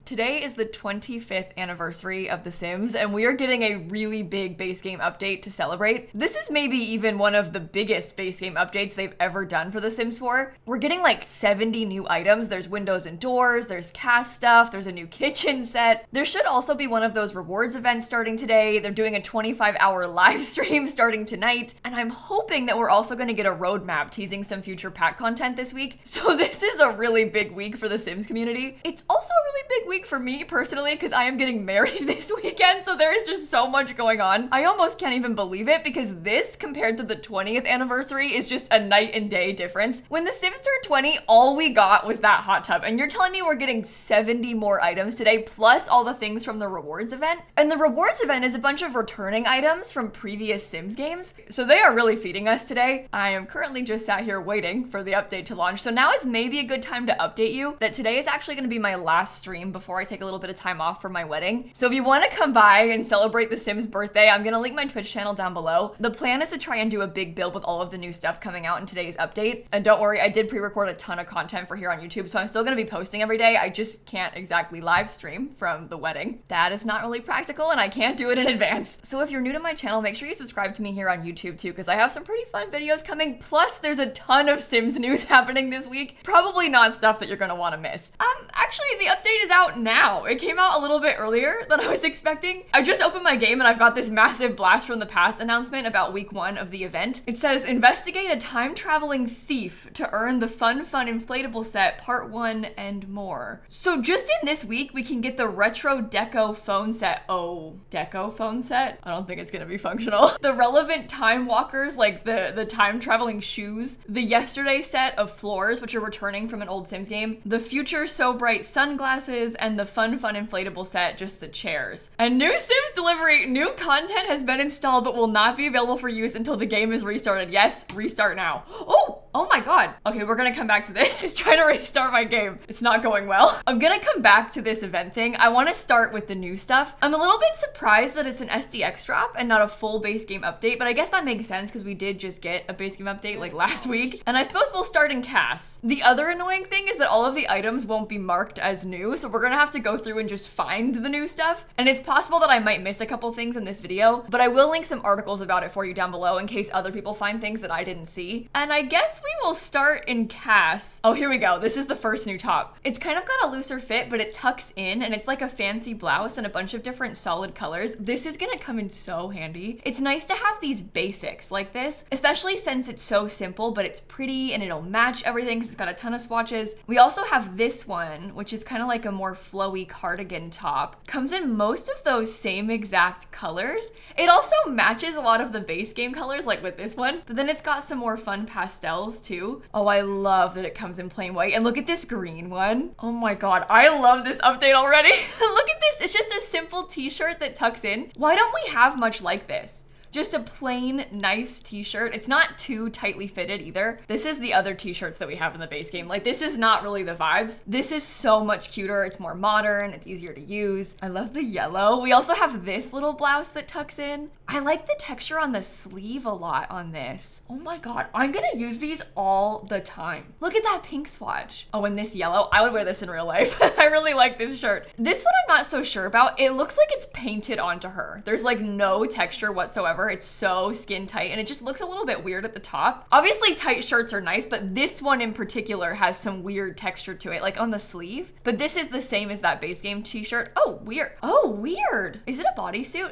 Today is the 25th anniversary of The Sims, and we are getting a really big base game update to celebrate. This is maybe even one of the biggest base game updates they've ever done for The Sims 4. We're getting like 70 new items. There's windows and doors, there's CAS stuff, there's a new kitchen set. There should also be one of those rewards events starting today. They're doing a 25-hour live stream starting tonight, and I'm hoping that we're also going to get a roadmap teasing some future pack content this week. So this is a really big week for the Sims community. It's also a really big week for me personally because I am getting married this weekend, so there's just so much going on. I almost can't even believe it because this compared to the 20th anniversary is just a night and day difference. When the Sims turned 20, all we got was that hot tub, and you're telling me we're getting 70 more items today plus all the things from the rewards event? And the rewards event is a bunch of returning items from previous Sims games, so they are really feeding us today. I am currently just sat here waiting for the update to launch, so now is maybe a good time to update you that today is actually going to be my last stream before I take a little bit of time off for my wedding. So if you want to come by and celebrate the Sims birthday, I'm going to link my Twitch channel down below. The plan is to try and do a big build with all of the new stuff coming out in today's update. And don't worry, I did pre-record a ton of content for here on YouTube, so I'm still going to be posting every day. I just can't exactly live stream from the wedding. That is not really practical and I can't do it in advance. So if you're new to my channel, make sure you subscribe to me here on YouTube too, because I have some pretty fun videos coming. Plus there's a ton of Sims news happening this week. Probably not stuff that you're going to want to miss. Actually the update is out now. It came out a little bit earlier than I was expecting. I just opened my game and I've got this massive blast from the past announcement about week 1 of the event. It says, investigate a time-traveling thief to earn the Fun inflatable set part 1 and more. So just in this week, we can get the retro deco phone set. Oh, deco phone set? I don't think it's gonna be functional. The relevant time walkers, like the time-traveling shoes, the yesterday set of floors, which are returning from an old Sims game, the future so bright sunglasses, and the fun inflatable set, just the chairs. And new Sims delivery, new content has been installed but will not be available for use until the game is restarted. Yes, restart now. Oh my god. Okay, we're gonna come back to this. It's trying to restart my game. It's not going well. I'm gonna come back to this event thing. I want to start with the new stuff. I'm a little bit surprised that it's an SDX drop and not a full base game update, but I guess that makes sense because we did just get a base game update like last week. And I suppose we'll start in CAS. The other annoying thing is that all of the items won't be marked as new, so we're gonna have to go through and just find the new stuff. And it's possible that I might miss a couple things in this video, but I will link some articles about it for you down below in case other people find things that I didn't see. And I guess we will start in CAS. Oh, here we go. This is the first new top. It's kind of got a looser fit, but it tucks in and it's like a fancy blouse and a bunch of different solid colors. This is gonna come in so handy. It's nice to have these basics like this, especially since it's so simple, but it's pretty and it'll match everything because it's got a ton of swatches. We also have this one, which is kind of like a more flowy cardigan top. Comes in most of those same exact colors. It also matches a lot of the base game colors like with this one, but then it's got some more fun pastels too. Oh, I love that it comes in plain white. And look at this green one. Oh my god, I love this update already. Look at this. It's just a simple t-shirt that tucks in. Why don't we have much like this? Just a plain, nice t-shirt. It's not too tightly fitted either. This is the other t-shirts that we have in the base game. Like, this is not really the vibes. This is so much cuter. It's more modern. It's easier to use. I love the yellow. We also have this little blouse that tucks in. I like the texture on the sleeve a lot on this. Oh my god, I'm gonna use these all the time. Look at that pink swatch. Oh, and this yellow. I would wear this in real life. I really like this shirt. This one I'm not so sure about. It looks like it's painted onto her. There's like no texture whatsoever. It's so skin tight and it just looks a little bit weird at the top. Obviously tight shirts are nice, but this one in particular has some weird texture to it, like on the sleeve. But this is the same as that base game t-shirt. Oh, weird. Oh, weird. Is it a bodysuit?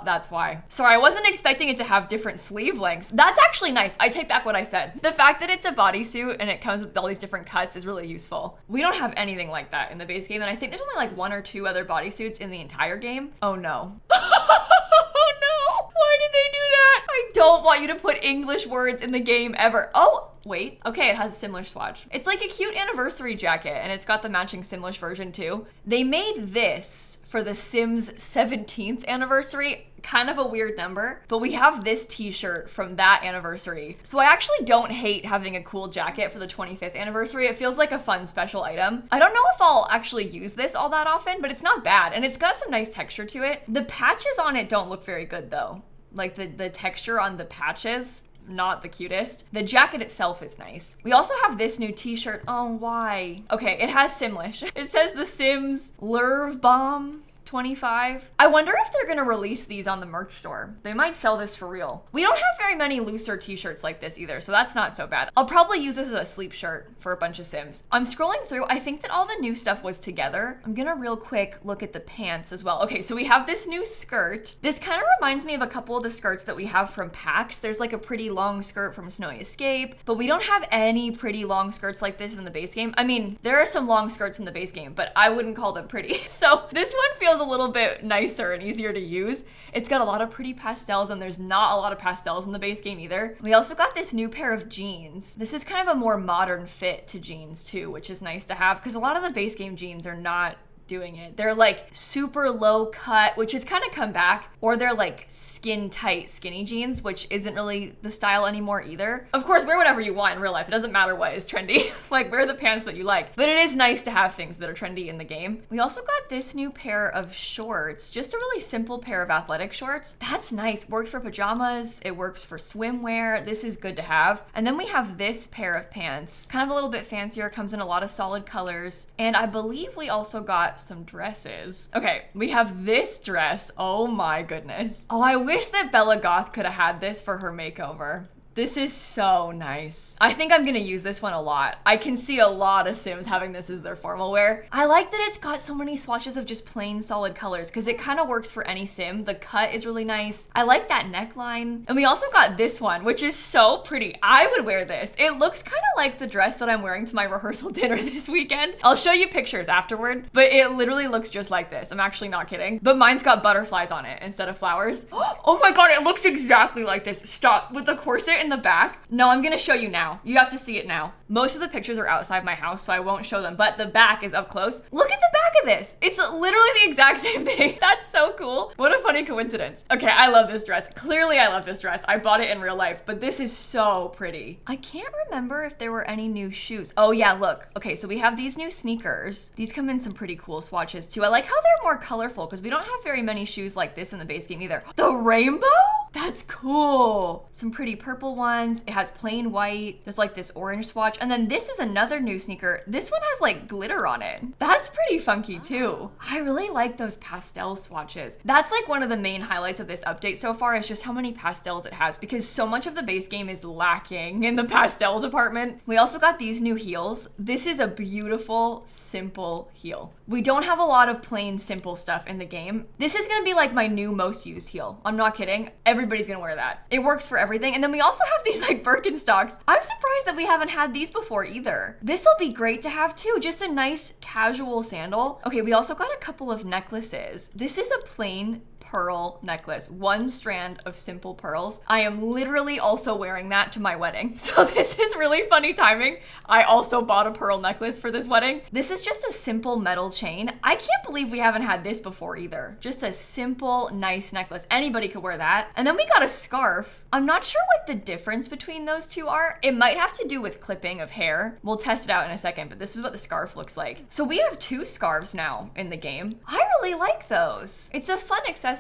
That's why. Sorry, I wasn't expecting it to have different sleeve lengths. That's actually nice. I take back what I said. The fact that it's a bodysuit and it comes with all these different cuts is really useful. We don't have anything like that in the base game, and I think there's only like 1 or 2 other bodysuits in the entire game. Oh no. Oh no. Why did they do that? I don't want you to put English words in the game ever. Oh, wait. Okay, it has a Simlish swatch. It's like a cute anniversary jacket, and it's got the matching Simlish version too. They made this for the Sims 17th anniversary. Kind of a weird number, but we have this t-shirt from that anniversary. So I actually don't hate having a cool jacket for the 25th anniversary. It feels like a fun special item. I don't know if I'll actually use this all that often, but it's not bad. And it's got some nice texture to it. The patches on it don't look very good though. Like the texture on the patches, not the cutest. The jacket itself is nice. We also have this new t-shirt. Oh, why? Okay, it has Simlish. It says The Sims Lurv Bomb 25. I wonder if they're gonna release these on the merch store. They might sell this for real. We don't have very many looser t-shirts like this either, so that's not so bad. I'll probably use this as a sleep shirt for a bunch of Sims. I'm scrolling through, I think that all the new stuff was together. I'm gonna real quick look at the pants as well. Okay, so we have this new skirt. This kind of reminds me of a couple of the skirts that we have from PAX. There's like a pretty long skirt from Snowy Escape, but we don't have any pretty long skirts like this in the base game. I mean, there are some long skirts in the base game, but I wouldn't call them pretty. So this one feels a little bit nicer and easier to use. It's got a lot of pretty pastels, and there's not a lot of pastels in the base game either. We also got this new pair of jeans. This is kind of a more modern fit to jeans too, which is nice to have because a lot of the base game jeans are not doing it. They're like super low cut, which has kind of come back, or they're like skin tight skinny jeans, which isn't really the style anymore either. Of course, wear whatever you want in real life. It doesn't matter what is trendy. Like, wear the pants that you like. But it is nice to have things that are trendy in the game. We also got this new pair of shorts, just a really simple pair of athletic shorts. That's nice. Works for pajamas. It works for swimwear. This is good to have. And then we have this pair of pants, kind of a little bit fancier, comes in a lot of solid colors. And I believe we also got some dresses. Okay, we have this dress. Oh my goodness. Oh, I wish that Bella Goth could have had this for her makeover. This is so nice. I think I'm gonna use this one a lot. I can see a lot of Sims having this as their formal wear. I like that it's got so many swatches of just plain solid colors because it kind of works for any Sim. The cut is really nice. I like that neckline. And we also got this one, which is so pretty. I would wear this. It looks kind of like the dress that I'm wearing to my rehearsal dinner this weekend. I'll show you pictures afterward, but it literally looks just like this. I'm actually not kidding. But mine's got butterflies on it instead of flowers. Oh my God, it looks exactly like this. Stop. With the corset in the back. No, I'm gonna show you now. You have to see it now. Most of the pictures are outside my house, so I won't show them, but the back is up close. Look at the back of this. It's literally the exact same thing. That's so cool. What a funny coincidence. Okay, I love this dress. Clearly I love this dress. I bought it in real life, but this is so pretty. I can't remember if there were any new shoes. Oh yeah, look. Okay, so we have these new sneakers. These come in some pretty cool swatches too. I like how they're more colorful because we don't have very many shoes like this in the base game either. The rainbow? That's cool. Some pretty purple ones. It has plain white. There's like this orange swatch. And then this is another new sneaker. This one has like glitter on it. That's pretty funky too. I really like those pastel swatches. That's like one of the main highlights of this update so far is just how many pastels it has because so much of the base game is lacking in the pastel department. We also got these new heels. This is a beautiful, simple heel. We don't have a lot of plain, simple stuff in the game. This is gonna be like my new most used heel. I'm not kidding. Everybody's gonna wear that. It works for everything. And then we also have these like Birkenstocks. I'm surprised that we haven't had these before either. This will be great to have too. Just a nice casual sandal. Okay, we also got a couple of necklaces. This is a plain pearl necklace, one strand of simple pearls. I am literally also wearing that to my wedding. So this is really funny timing. I also bought a pearl necklace for this wedding. This is just a simple metal chain. I can't believe we haven't had this before either. Just a simple, nice necklace. Anybody could wear that. And then we got a scarf. I'm not sure what the difference between those two are. It might have to do with clipping of hair. We'll test it out in a second, but this is what the scarf looks like. So we have two scarves now in the game. I really like those. It's a fun accessory.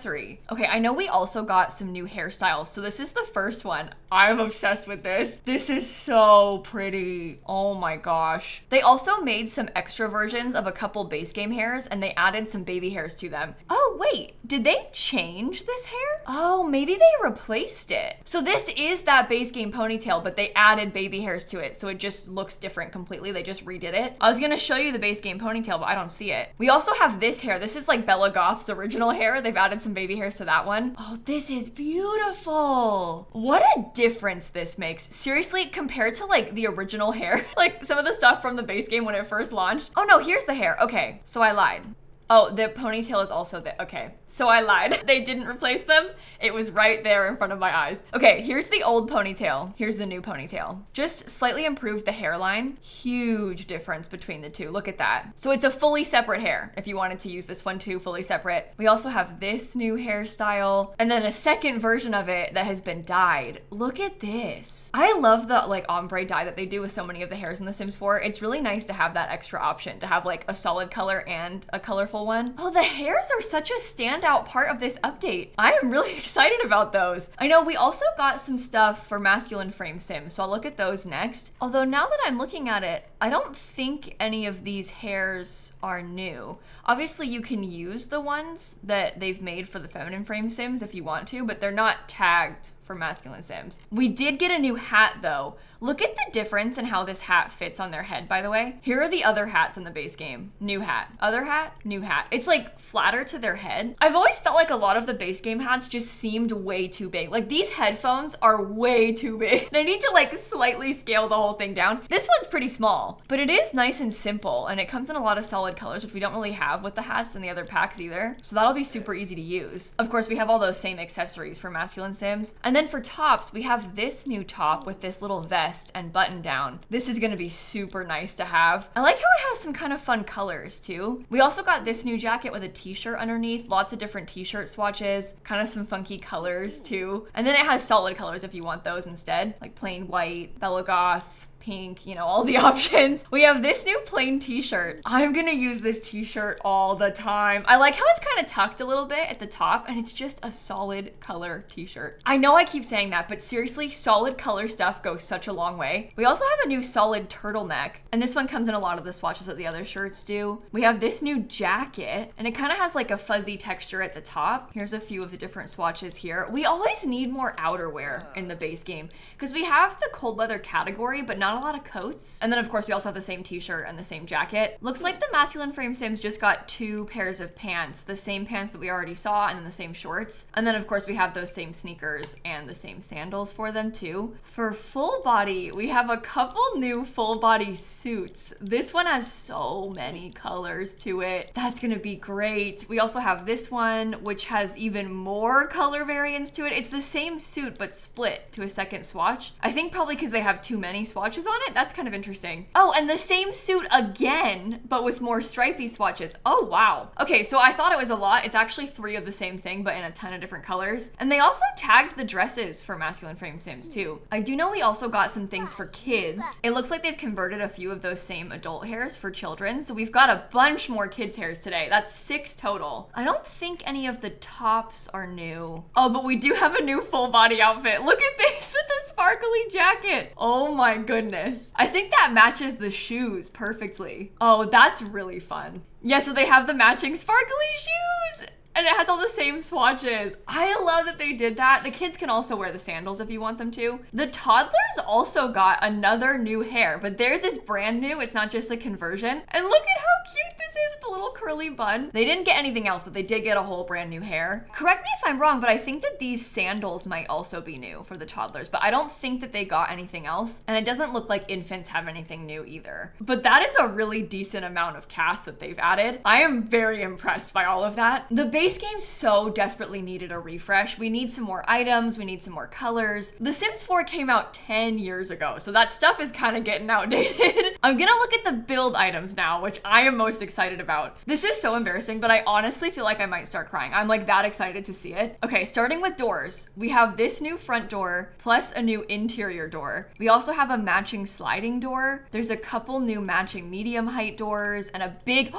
Okay, I know we also got some new hairstyles. So this is the first one. I'm obsessed with this. This is so pretty. Oh my gosh. They also made some extra versions of a couple base game hairs and they added some baby hairs to them. Oh wait, did they change this hair? Oh, maybe they replaced it. So this is that base game ponytail, but they added baby hairs to it. So it just looks different completely. They just redid it. I was gonna show you the base game ponytail, but I don't see it. We also have this hair. This is like Bella Goth's original hair. They've added some baby hairs to that one. Oh, this is beautiful. What a difference this makes. Seriously, compared to like the original hair, like some of the stuff from the base game when it first launched. Oh no, here's the hair. Okay, so I lied. Oh, the ponytail is also there. Okay, so I lied. They didn't replace them. It was right there in front of my eyes. Okay, here's the old ponytail. Here's the new ponytail. Just slightly improved the hairline. Huge difference between the two. Look at that. So it's a fully separate hair if you wanted to use this one too, fully separate. We also have this new hairstyle and then a second version of it that has been dyed. Look at this. I love the like ombre dye that they do with so many of the hairs in The Sims 4. It's really nice to have that extra option to have like a solid color and a colorful colorful one. Oh, the hairs are such a standout part of this update. I am really excited about those. I know we also got some stuff for masculine frame sims, so I'll look at those next. Although now that I'm looking at it, I don't think any of these hairs are new. Obviously, you can use the ones that they've made for the feminine frame sims if you want to, but they're not tagged for masculine sims. We did get a new hat though. Look at the difference in how this hat fits on their head, by the way. Here are the other hats in the base game. New hat, other hat, new hat. It's like flatter to their head. I've always felt like a lot of the base game hats just seemed way too big. Like these headphones are way too big. They need to like slightly scale the whole thing down. This one's pretty small, but it is nice and simple, and it comes in a lot of solid colors, which we don't really have with the hats in the other packs either. So that'll be super easy to use. Of course, we have all those same accessories for masculine sims. And then for tops, we have this new top with this little vest and button down. This is gonna be super nice to have. I like how it has some kind of fun colors too. We also got this new jacket with a t-shirt underneath, lots of different t-shirt swatches, kind of some funky colors too. And then it has solid colors if you want those instead, like plain white, Bella Goth, pink, you know, all the options. We have this new plain t-shirt. I'm gonna use this t-shirt all the time. I like how it's kind of tucked a little bit at the top, and it's just a solid color t-shirt. I know I keep saying that, but seriously, solid color stuff goes such a long way. We also have a new solid turtleneck, and this one comes in a lot of the swatches that the other shirts do. We have this new jacket, and it kind of has like a fuzzy texture at the top. Here's a few of the different swatches here. We always need more outerwear in the base game because we have the cold weather category, but not a lot of coats. And then of course we also have the same t-shirt and the same jacket. Looks like the masculine frame sims just got 2 pairs of pants, the same pants that we already saw, and then the same shorts. And then of course we have those same sneakers and the same sandals for them too. For full body, we have a couple new full body suits. This one has so many colors to it. That's gonna be great. We also have this one, which has even more color variants to it. It's the same suit, but split to a second swatch. I think probably because they have too many swatches on it. That's kind of interesting. Oh, and the same suit again, but with more stripy swatches. Oh, wow. Okay, so I thought it was a lot. It's actually 3 of the same thing, but in a ton of different colors. And they also tagged the dresses for masculine frame sims too. I do know we also got some things for kids. It looks like they've converted a few of those same adult hairs for children. So we've got a bunch more kids hairs today. That's 6 total. I don't think any of the tops are new. Oh, but we do have a new full body outfit. Look at this with the sparkly jacket. Oh my goodness. I think that matches the shoes perfectly. Oh, that's really fun. Yeah, so they have the matching sparkly shoes. And it has all the same swatches. I love that they did that. The kids can also wear the sandals if you want them to. The toddlers also got another new hair, but theirs is brand new. It's not just a conversion. And look at how cute this is with the little curly bun. They didn't get anything else, but they did get a whole brand new hair. Correct me if I'm wrong, but I think that these sandals might also be new for the toddlers, but I don't think that they got anything else. And it doesn't look like infants have anything new either. But that is a really decent amount of CAS that they've added. I am very impressed by all of that. The base game so desperately needed a refresh. We need some more items, we need some more colors. The Sims 4 came out 10 years ago, so that stuff is kind of getting outdated. I'm gonna look at the build items now, which I am most excited about. This is so embarrassing, but I honestly feel like I might start crying. I'm like that excited to see it. Okay, starting with doors. We have this new front door, plus a new interior door. We also have a matching sliding door. There's a couple new matching medium height doors and a big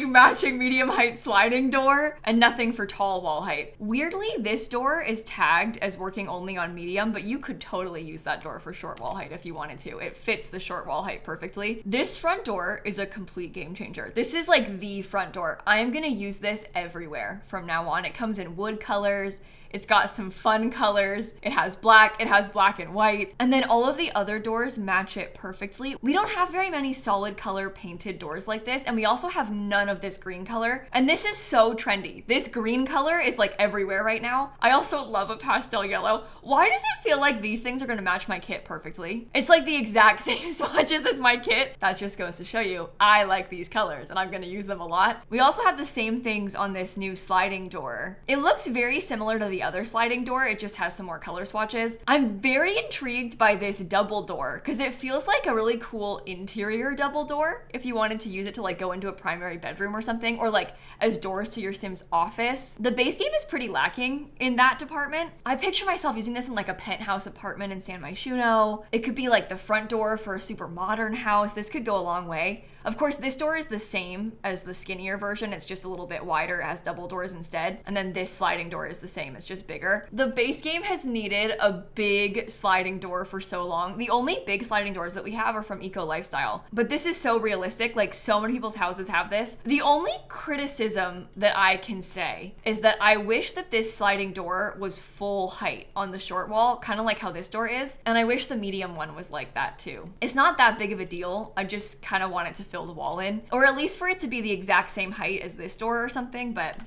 matching medium height sliding door. And nothing for tall wall height. Weirdly, this door is tagged as working only on medium, but you could totally use that door for short wall height if you wanted to. It fits the short wall height perfectly. This front door is a complete game changer. This is like the front door. I am gonna use this everywhere from now on. It comes in wood colors. It's got some fun colors. It has black and white. And then all of the other doors match it perfectly. We don't have very many solid color painted doors like this. And we also have none of this green color. And this is so trendy. This green color is like everywhere right now. I also love a pastel yellow. Why does it feel like these things are gonna match my kit perfectly? It's like the exact same swatches as my kit. That just goes to show you, I like these colors and I'm gonna use them a lot. We also have the same things on this new sliding door. It looks very similar to the other sliding door, it just has some more color swatches. I'm very intrigued by this double door because it feels like a really cool interior double door if you wanted to use it to like go into a primary bedroom or something, or like as doors to your Sim's office. The base game is pretty lacking in that department. I picture myself using this in like a penthouse apartment in San Myshuno. It could be like the front door for a super modern house. This could go a long way. Of course, this door is the same as the skinnier version. It's just a little bit wider. It has double doors instead. And then this sliding door is the same. It's just bigger. The base game has needed a big sliding door for so long. The only big sliding doors that we have are from Eco Lifestyle. But this is so realistic. Like, so many people's houses have this. The only criticism that I can say is that I wish that this sliding door was full height on the short wall, kind of like how this door is. And I wish the medium one was like that too. It's not that big of a deal. I just kind of want it to fill the wall in, or at least for it to be the exact same height as this door or something, but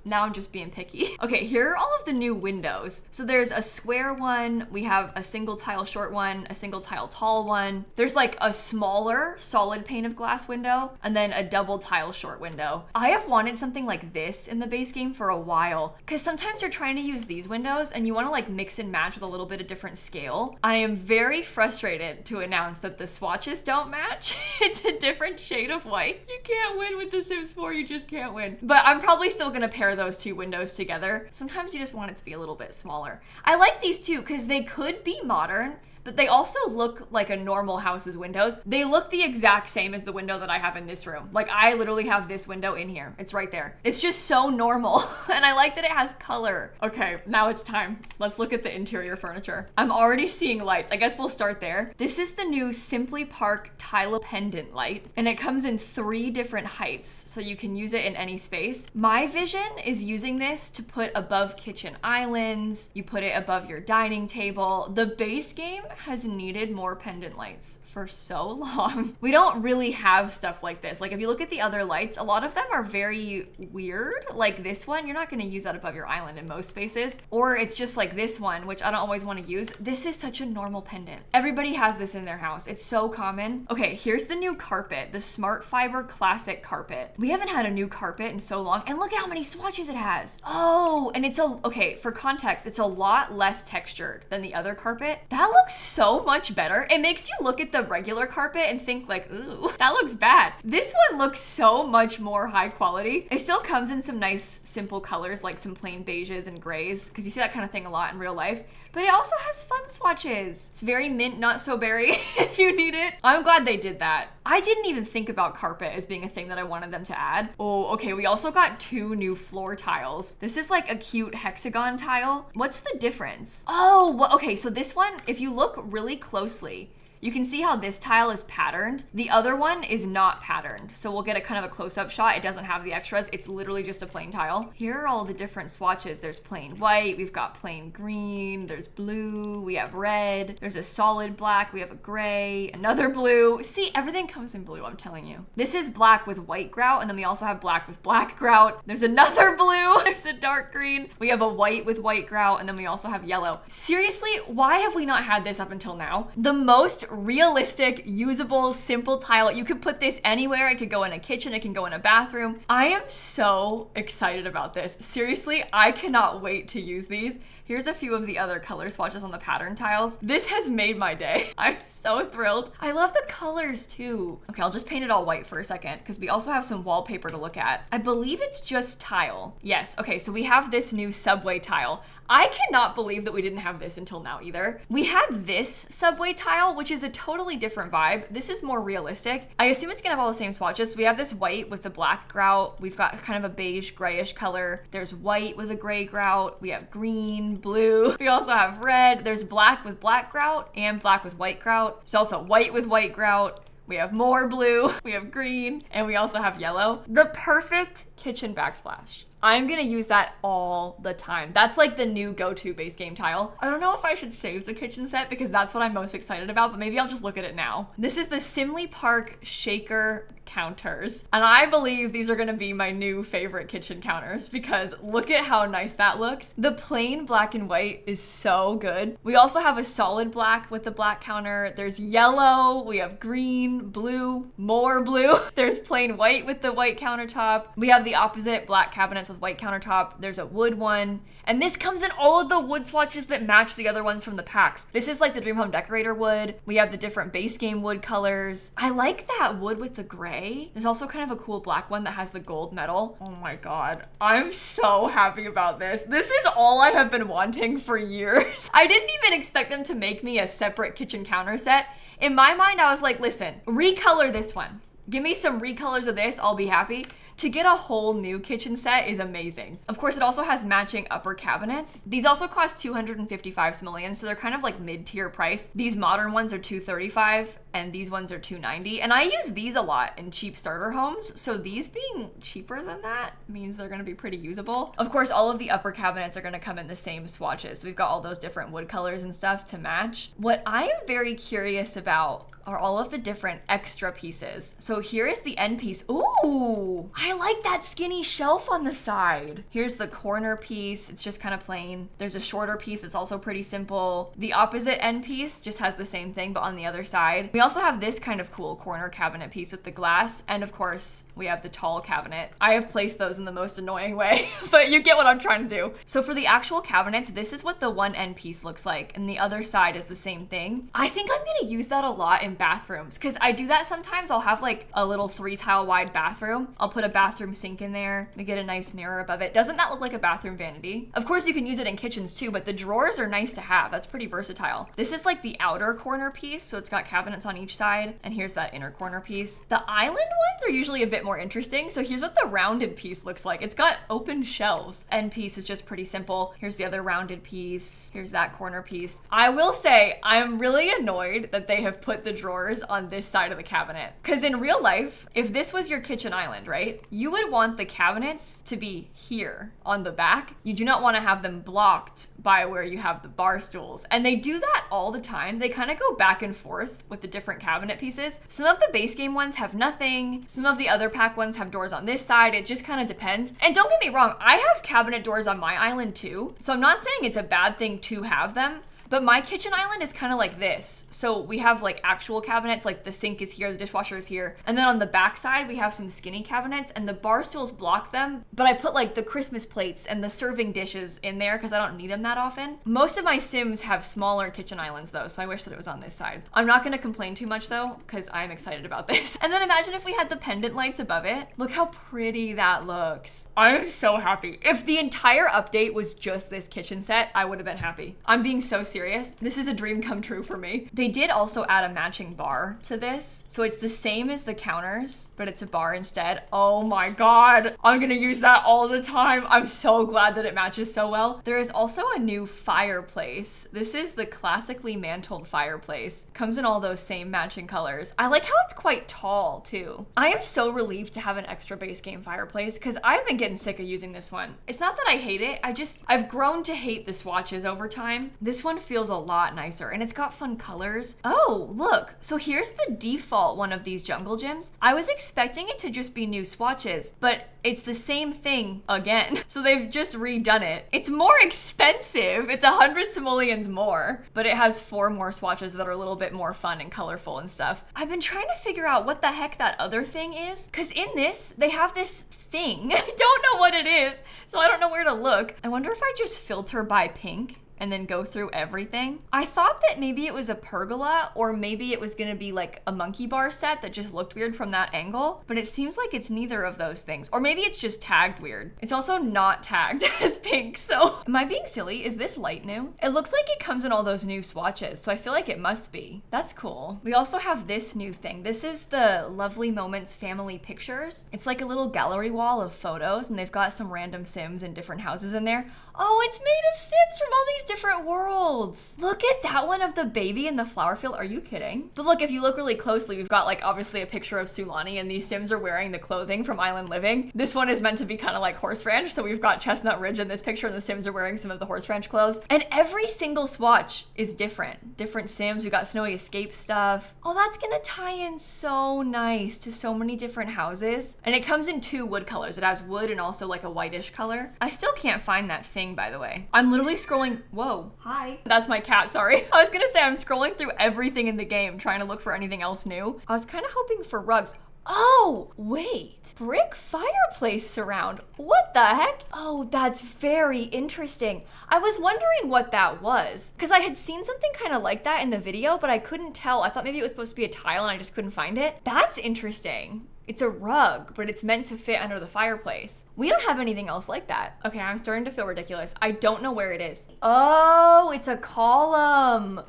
now I'm just being picky. Okay, here are all of the new windows. So there's a square one, we have a single tile short one, a single tile tall one. There's like a smaller solid pane of glass window, and then a double tile short window. I have wanted something like this in the base game for a while, because sometimes you're trying to use these windows and you want to like mix and match with a little bit of different scale. I am very frustrated to announce that the swatches don't match. It's a different shade of white. You can't win with The Sims 4, you just can't win. But I'm probably still gonna pair those two windows together. Sometimes you just want it to be a little bit smaller. I like these two because they could be modern, but they also look like a normal house's windows. They look the exact same as the window that I have in this room. Like, I literally have this window in here. It's right there. It's just so normal. And I like that it has color. Okay, now it's time. Let's look at the interior furniture. I'm already seeing lights. I guess we'll start there. This is the new Simply Park Tile Pendant light, and it comes in 3 different heights, so you can use it in any space. My vision is using this to put above kitchen islands. You put it above your dining table. The base game has needed more pendant lights for so long. We don't really have stuff like this. Like, if you look at the other lights, a lot of them are very weird. Like this one, you're not gonna use that above your island in most spaces. Or it's just like this one, which I don't always wanna use. This is such a normal pendant. Everybody has this in their house. It's so common. Okay, here's the new carpet, the Smart Fiber Classic carpet. We haven't had a new carpet in so long, and look at how many swatches it has. Oh, and okay, for context, it's a lot less textured than the other carpet. That looks so much better. It makes you look at the regular carpet and think like, ooh, that looks bad. This one looks so much more high quality. It still comes in some nice simple colors, like some plain beiges and grays, because you see that kind of thing a lot in real life. But it also has fun swatches. It's very mint, not so berry if you need it. I'm glad they did that. I didn't even think about carpet as being a thing that I wanted them to add. Oh, okay, we also got 2 new floor tiles. This is like a cute hexagon tile. What's the difference? Oh, well, okay, so this one, if you look really closely, you can see how this tile is patterned. The other one is not patterned. So we'll get a kind of a close-up shot. It doesn't have the extras. It's literally just a plain tile. Here are all the different swatches. There's plain white, we've got plain green, there's blue, we have red, there's a solid black, we have a gray, another blue. See, everything comes in blue, I'm telling you. This is black with white grout, and then we also have black with black grout. There's another blue, there's a dark green. We have a white with white grout, and then we also have yellow. Seriously, why have we not had this up until now? The most realistic, usable, simple tile. You could put this anywhere. It could go in a kitchen, it can go in a bathroom. I am so excited about this. Seriously, I cannot wait to use these. Here's a few of the other color swatches on the pattern tiles. This has made my day. I'm so thrilled. I love the colors too. Okay, I'll just paint it all white for a second because we also have some wallpaper to look at. I believe it's just tile. Yes, okay, so we have this new subway tile. I cannot believe that we didn't have this until now either. We had this subway tile, which is a totally different vibe. This is more realistic. I assume it's gonna have all the same swatches. So we have this white with the black grout. We've got kind of a beige grayish color. There's white with a gray grout. We have green, blue. We also have red. There's black with black grout and black with white grout. There's also white with white grout. We have more blue, we have green, and we also have yellow. The perfect kitchen backsplash. I'm gonna use that all the time. That's like the new go-to base game tile. I don't know if I should save the kitchen set because that's what I'm most excited about, but maybe I'll just look at it now. This is the Simply Park shaker counters. And I believe these are gonna be my new favorite kitchen counters because look at how nice that looks. The plain black and white is so good. We also have a solid black with the black counter. There's yellow, we have green, blue, more blue. There's plain white with the white countertop. We have the opposite, black cabinets with white countertop. There's a wood one. And this comes in all of the wood swatches that match the other ones from the packs. This is like the Dream Home Decorator wood. We have the different base game wood colors. I like that wood with the gray. There's also kind of a cool black one that has the gold metal. Oh my God, I'm so happy about this. This is all I have been wanting for years. I didn't even expect them to make me a separate kitchen counter set. In my mind, I was like, listen, recolor this one. Give me some recolors of this, I'll be happy. To get a whole new kitchen set is amazing. Of course, it also has matching upper cabinets. These also cost 255 simoleons, so they're kind of like mid-tier price. These modern ones are 235 and these ones are 290. And I use these a lot in cheap starter homes, so these being cheaper than that means they're gonna be pretty usable. Of course, all of the upper cabinets are gonna come in the same swatches. We've got all those different wood colors and stuff to match. What I am very curious about are all of the different extra pieces. So here is the end piece. Ooh, I like that skinny shelf on the side. Here's the corner piece. It's just kind of plain. There's a shorter piece. It's also pretty simple. The opposite end piece just has the same thing, but on the other side. We also have this kind of cool corner cabinet piece with the glass. And of course, we have the tall cabinet. I have placed those in the most annoying way, but you get what I'm trying to do. So for the actual cabinets, this is what the one end piece looks like. And the other side is the same thing. I think I'm gonna use that a lot in bathrooms because I do that sometimes. I'll have like a little 3-tile wide bathroom. I'll put a bathroom sink in there. We get a nice mirror above it. Doesn't that look like a bathroom vanity? Of course you can use it in kitchens too, but the drawers are nice to have. That's pretty versatile. This is like the outer corner piece, so it's got cabinets on each side, and here's that inner corner piece. The island ones are usually a bit more interesting, so here's what the rounded piece looks like. It's got open shelves. End piece is just pretty simple. Here's the other rounded piece. Here's that corner piece. I will say I'm really annoyed that they have put the drawers on this side of the cabinet, because in real life, if this was your kitchen island, right, you would want the cabinets to be here on the back. You do not want to have them blocked by where you have the bar stools. And they do that all the time. They kind of go back and forth with the different cabinet pieces. Some of the base game ones have nothing. Some of the other pack ones have doors on this side. It just kind of depends. And don't get me wrong, I have cabinet doors on my island too. So I'm not saying it's a bad thing to have them. But my kitchen island is kind of like this. So we have like actual cabinets, like the sink is here, the dishwasher is here. And then on the back side, we have some skinny cabinets and the bar stools block them. But I put like the Christmas plates and the serving dishes in there because I don't need them that often. Most of my Sims have smaller kitchen islands though, so I wish that it was on this side. I'm not gonna complain too much though, because I'm excited about this. And then imagine if we had the pendant lights above it. Look how pretty that looks. I'm so happy. If the entire update was just this kitchen set, I would have been happy. I'm being so serious. This is a dream come true for me. They did also add a matching bar to this. So it's the same as the counters, but it's a bar instead. Oh my God. I'm gonna use that all the time. I'm so glad that it matches so well. There is also a new fireplace. This is the classically mantled fireplace. Comes in all those same matching colors. I like how it's quite tall too. I am so relieved to have an extra base game fireplace because I've been getting sick of using this one. It's not that I hate it. I've grown to hate the swatches over time. This one feels a lot nicer and it's got fun colors. Oh, look. So here's the default one of these jungle gyms. I was expecting it to just be new swatches, but it's the same thing again. So they've just redone it. It's more expensive. It's 100 simoleons more, but it has 4 more swatches that are a little bit more fun and colorful and stuff. I've been trying to figure out what the heck that other thing is, because in this, they have this thing. I don't know what it is, so I don't know where to look. I wonder if I just filter by pink and then go through everything. I thought that maybe it was a pergola or maybe it was gonna be like a monkey bar set that just looked weird from that angle, but it seems like it's neither of those things. Or maybe it's just tagged weird. It's also not tagged as pink, so. Am I being silly? Is this light new? It looks like it comes in all those new swatches, so I feel like it must be. That's cool. We also have this new thing. This is the Lovely Moments family pictures. It's like a little gallery wall of photos and they've got some random Sims in different houses in there. Oh, it's made of Sims from all these different worlds. Look at that one of the baby in the flower field. Are you kidding? But look, if you look really closely, we've got like obviously a picture of Sulani and these Sims are wearing the clothing from Island Living. This one is meant to be kind of like Horse Ranch. So we've got Chestnut Ridge in this picture and the Sims are wearing some of the Horse Ranch clothes. And every single swatch is different. Different Sims. We got Snowy Escape stuff. Oh, that's gonna tie in so nice to so many different houses. And it comes in 2 wood colors. It has wood and also like a whitish color. I still can't find that thing, by the way. I'm literally scrolling. Whoa, hi. That's my cat, sorry. I was gonna say I'm scrolling through everything in the game trying to look for anything else new. I was kind of hoping for rugs. Oh, wait. Brick fireplace surround. What the heck? Oh, that's very interesting. I was wondering what that was because I had seen something kind of like that in the video, but I couldn't tell. I thought maybe it was supposed to be a tile and I just couldn't find it. That's interesting. It's a rug, but it's meant to fit under the fireplace. We don't have anything else like that. Okay, I'm starting to feel ridiculous. I don't know where it is. Oh, it's a column.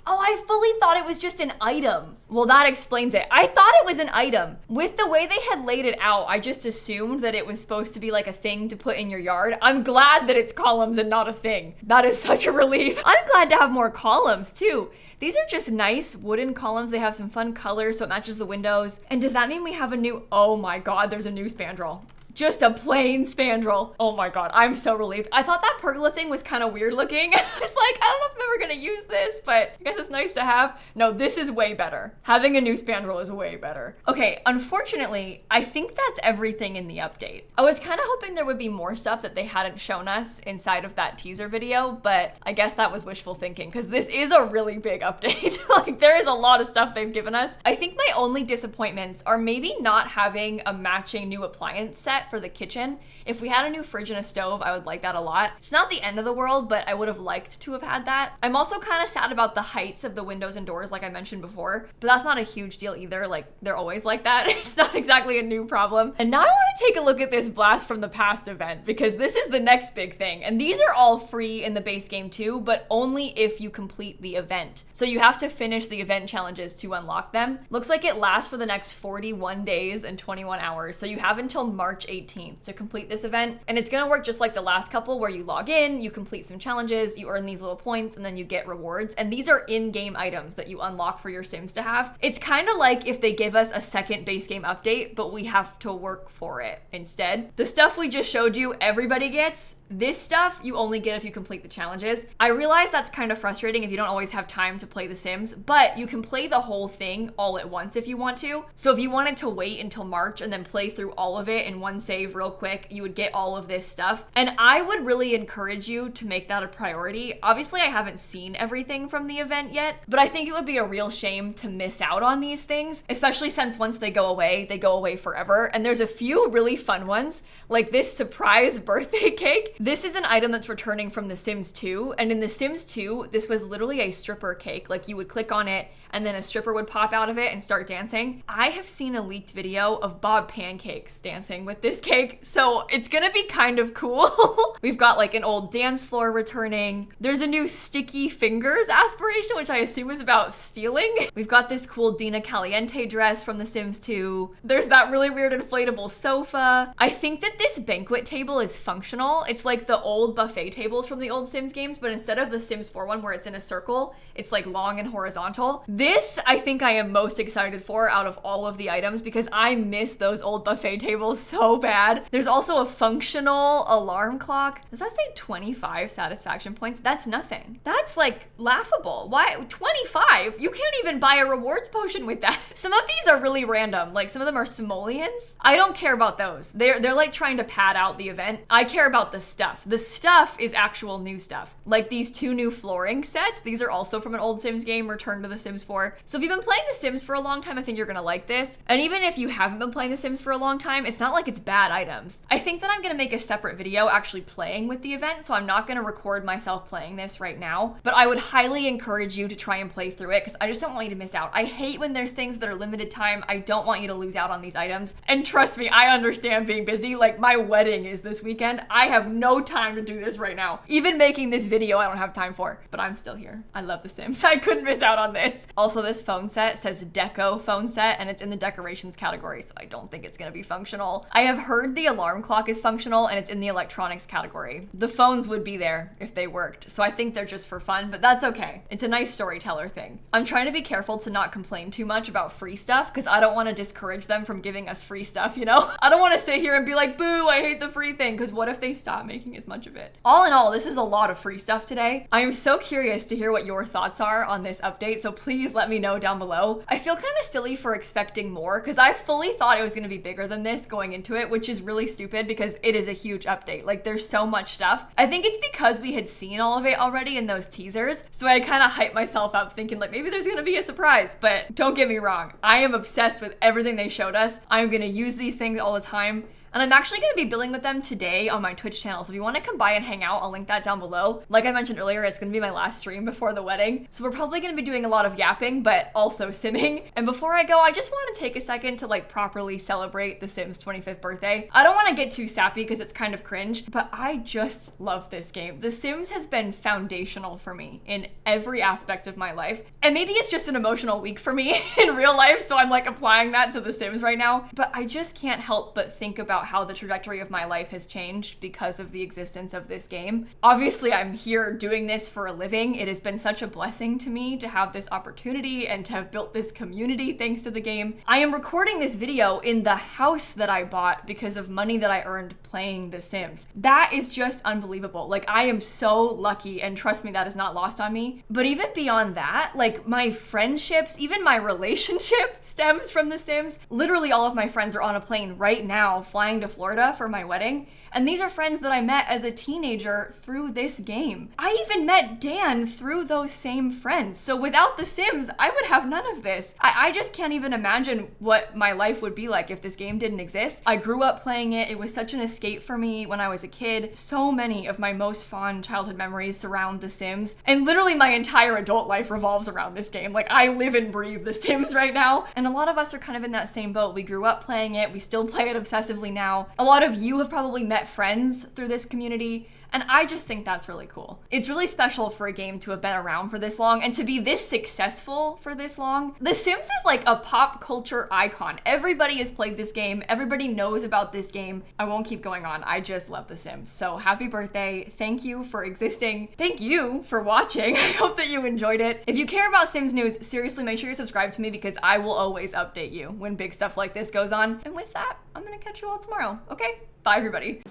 Oh, I fully thought it was just an item. Well, that explains it. I thought it was an item. With the way they had laid it out, I just assumed that it was supposed to be like a thing to put in your yard. I'm glad that it's columns and not a thing. That is such a relief. I'm glad to have more columns too. These are just nice wooden columns. They have some fun colors, so it matches the windows. And does that mean we have a new, oh my God, there's a new spandrel. Just a plain spandrel. Oh my God, I'm so relieved. I thought that pergola thing was kind of weird looking. I was like, I don't know if I'm ever gonna use this, but I guess it's nice to have. No, this is way better. Having a new spandrel is way better. Okay, unfortunately, I think that's everything in the update. I was kind of hoping there would be more stuff that they hadn't shown us inside of that teaser video, but I guess that was wishful thinking because this is a really big update. Like there is a lot of stuff they've given us. I think my only disappointments are maybe not having a matching new appliance set for the kitchen. If we had a new fridge and a stove, I would like that a lot. It's not the end of the world, but I would have liked to have had that. I'm also kind of sad about the heights of the windows and doors, like I mentioned before, but that's not a huge deal either. Like they're always like that. It's not exactly a new problem. And now I want to take a look at this Blast from the Past event because this is the next big thing. And these are all free in the base game too, but only if you complete the event. So you have to finish the event challenges to unlock them. Looks like it lasts for the next 41 days and 21 hours. So you have until March 18th to complete this event. And it's gonna work just like the last couple where you log in, you complete some challenges, you earn these little points, and then you get rewards. And these are in-game items that you unlock for your Sims to have. It's kind of like if they give us a second base game update, but we have to work for it instead. The stuff we just showed you, everybody gets. This stuff you only get if you complete the challenges. I realize that's kind of frustrating if you don't always have time to play The Sims, but you can play the whole thing all at once if you want to. So if you wanted to wait until March and then play through all of it in one save real quick, you would get all of this stuff. And I would really encourage you to make that a priority. Obviously, I haven't seen everything from the event yet, but I think it would be a real shame to miss out on these things, especially since once they go away forever. And there's a few really fun ones, like this surprise birthday cake. This is an item that's returning from The Sims 2, and in The Sims 2, this was literally a stripper cake. Like you would click on it, and then a stripper would pop out of it and start dancing. I have seen a leaked video of Bob Pancakes dancing with this cake, so it's gonna be kind of cool. We've got like an old dance floor returning. There's a new sticky fingers aspiration, which I assume is about stealing. We've got this cool Dina Caliente dress from The Sims 2. There's that really weird inflatable sofa. I think that this banquet table is functional. It's like the old buffet tables from the old Sims games, but instead of the Sims 4 one where it's in a circle, it's like long and horizontal. This I think I am most excited for out of all of the items because I miss those old buffet tables so bad. There's also a functional alarm clock. Does that say 25 satisfaction points? That's nothing. That's like laughable. Why 25? You can't even buy a rewards potion with that. Some of these are really random. Like some of them are simoleons. I don't care about those. They're like trying to pad out the event. I care about the stuff. The stuff is actual new stuff. Like these 2 new flooring sets. These are also from an old Sims game returned to The Sims 4. So if you've been playing The Sims for a long time, I think you're gonna like this. And even if you haven't been playing The Sims for a long time, it's not like it's bad items. I think that I'm gonna make a separate video actually playing with the event, so I'm not gonna record myself playing this right now, but I would highly encourage you to try and play through it because I just don't want you to miss out. I hate when there's things that are limited time. I don't want you to lose out on these items. And trust me, I understand being busy. Like my wedding is this weekend. I have no time to do this right now. Even making this video, I don't have time for, but I'm still here. I love The Sims. I couldn't miss out on this. Also, this phone set says deco phone set and it's in the decorations category, so I don't think it's gonna be functional. I have heard the alarm clock is functional and it's in the electronics category. The phones would be there if they worked, so I think they're just for fun, but that's okay. It's a nice storyteller thing. I'm trying to be careful to not complain too much about free stuff because I don't want to discourage them from giving us free stuff, you know? I don't want to sit here and be like, boo, I hate the free thing, because what if they stop making as much of it? All in all, this is a lot of free stuff today. I am so curious to hear what your thoughts are on this update, so please let me know down below. I feel kind of silly for expecting more because I fully thought it was going to be bigger than this going into it, which is really stupid because it is a huge update. Like there's so much stuff. I think it's because we had seen all of it already in those teasers, so I kind of hyped myself up thinking like maybe there's going to be a surprise, but don't get me wrong. I am obsessed with everything they showed us. I'm going to use these things all the time. And I'm actually gonna be building with them today on my Twitch channel. So if you wanna come by and hang out, I'll link that down below. Like I mentioned earlier, it's gonna be my last stream before the wedding. So we're probably gonna be doing a lot of yapping, but also simming. And before I go, I just wanna take a second to like properly celebrate the Sims 25th birthday. I don't wanna get too sappy because it's kind of cringe, but I just love this game. The Sims has been foundational for me in every aspect of my life. And maybe it's just an emotional week for me in real life, so I'm like applying that to the Sims right now. But I just can't help but think about how the trajectory of my life has changed because of the existence of this game. Obviously, I'm here doing this for a living. It has been such a blessing to me to have this opportunity and to have built this community thanks to the game. I am recording this video in the house that I bought because of money that I earned playing The Sims. That is just unbelievable. Like, I am so lucky, and trust me, that is not lost on me. But even beyond that, like my friendships, even my relationship stems from The Sims. Literally all of my friends are on a plane right now flying to Florida for my wedding. And these are friends that I met as a teenager through this game. I even met Dan through those same friends. So without The Sims, I would have none of this. I just can't even imagine what my life would be like if this game didn't exist. I grew up playing it. It was such an escape for me when I was a kid. So many of my most fond childhood memories surround The Sims. And literally my entire adult life revolves around this game. Like, I live and breathe The Sims right now. And a lot of us are kind of in that same boat. We grew up playing it. We still play it obsessively now. A lot of you have probably met friends through this community, and I just think that's really cool. It's really special for a game to have been around for this long and to be this successful for this long. The Sims is like a pop culture icon. Everybody has played this game. Everybody knows about this game. I won't keep going on. I just love The Sims. So happy birthday. Thank you for existing. Thank you for watching. I hope that you enjoyed it. If you care about Sims news, seriously, make sure you subscribe to me because I will always update you when big stuff like this goes on. And with that, I'm gonna catch you all tomorrow. Okay? Bye, everybody.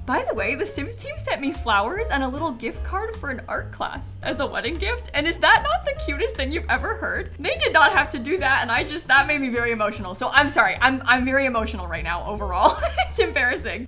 By the way, the Sims team sent me flowers and a little gift card for an art class as a wedding gift. And is that not the cutest thing you've ever heard? They did not have to do that, and that made me very emotional. So I'm sorry, I'm very emotional right now overall. It's embarrassing.